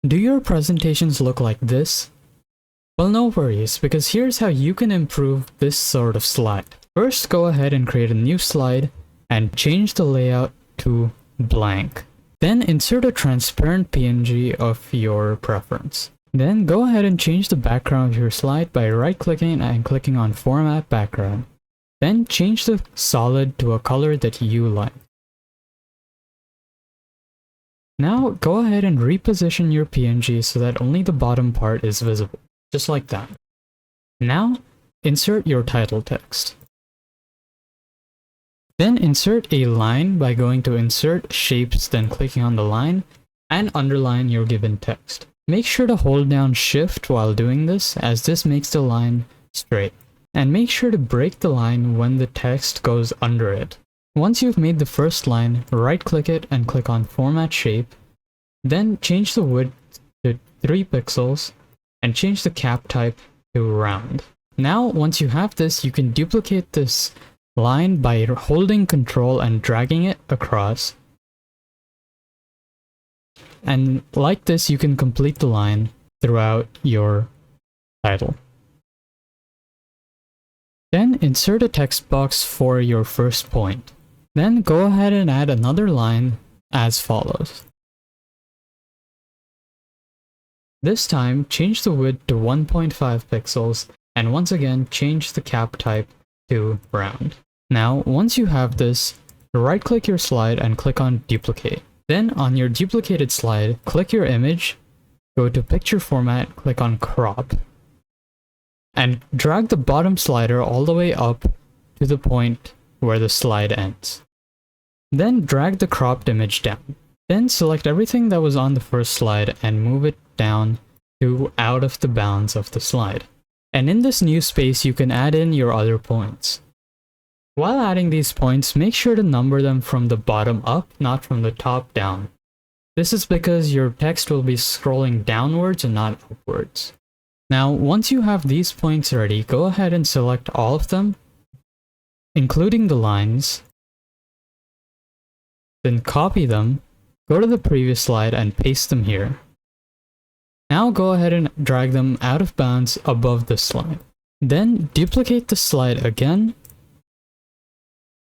Do your presentations look like this? Well, no worries, because here's how you can improve this sort of slide. First, go ahead and create a new slide and change the layout to blank. Then insert a transparent PNG of your preference. Then go ahead and change the background of your slide by right-clicking and clicking on Format Background. Then change the solid to a color that you like. Now go ahead and reposition your PNG so that only the bottom part is visible, just like that. Now insert your title text. Then insert a line by going to Insert Shapes, then clicking on the line, and underline your given text. Make sure to hold down Shift while doing this, as this makes the line straight. And make sure to break the line when the text goes under it. Once you've made the first line, right-click it and click on Format Shape. Then change the width to 3 pixels and change the cap type to round. Now, once you have this, you can duplicate this line by holding Ctrl and dragging it across. And like this, you can complete the line throughout your title. Then insert a text box for your first point. Then go ahead and add another line as follows. This time, change the width to 1.5 pixels and once again change the cap type to round. Now, once you have this, right-click your slide and click on Duplicate. Then on your duplicated slide, click your image, go to Picture Format, click on Crop, and drag the bottom slider all the way up to the point where the slide ends. Then drag the cropped image down. Then select everything that was on the first slide and move it down to out of the bounds of the slide. And in this new space, you can add in your other points. While adding these points, make sure to number them from the bottom up, not from the top down. This is because your text will be scrolling downwards and not upwards. Now, once you have these points ready, go ahead and select all of them, including the lines. Then copy them, go to the previous slide and paste them here. Now go ahead and drag them out of bounds above the slide. Then duplicate the slide again.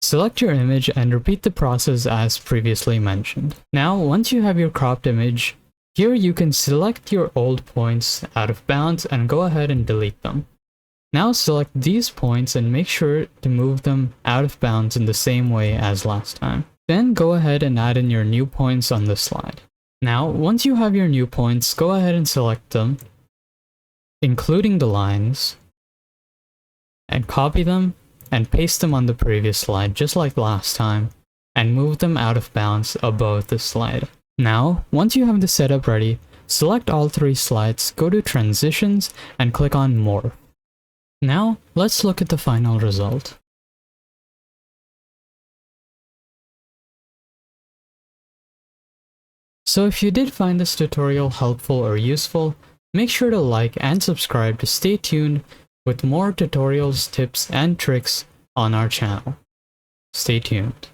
Select your image and repeat the process as previously mentioned. Now, once you have your cropped image, here you can select your old points out of bounds and go ahead and delete them. Now select these points and make sure to move them out of bounds in the same way as last time. Then go ahead and add in your new points on the slide. Now, once you have your new points, go ahead and select them, including the lines, and copy them and paste them on the previous slide just like last time, and move them out of bounds above the slide. Now, once you have the setup ready, select all 3 slides, go to Transitions, and click on Morph. Now, let's look at the final result. So if you did find this tutorial helpful or useful, make sure to like and subscribe to stay tuned with more tutorials, tips, and tricks on our channel. Stay tuned.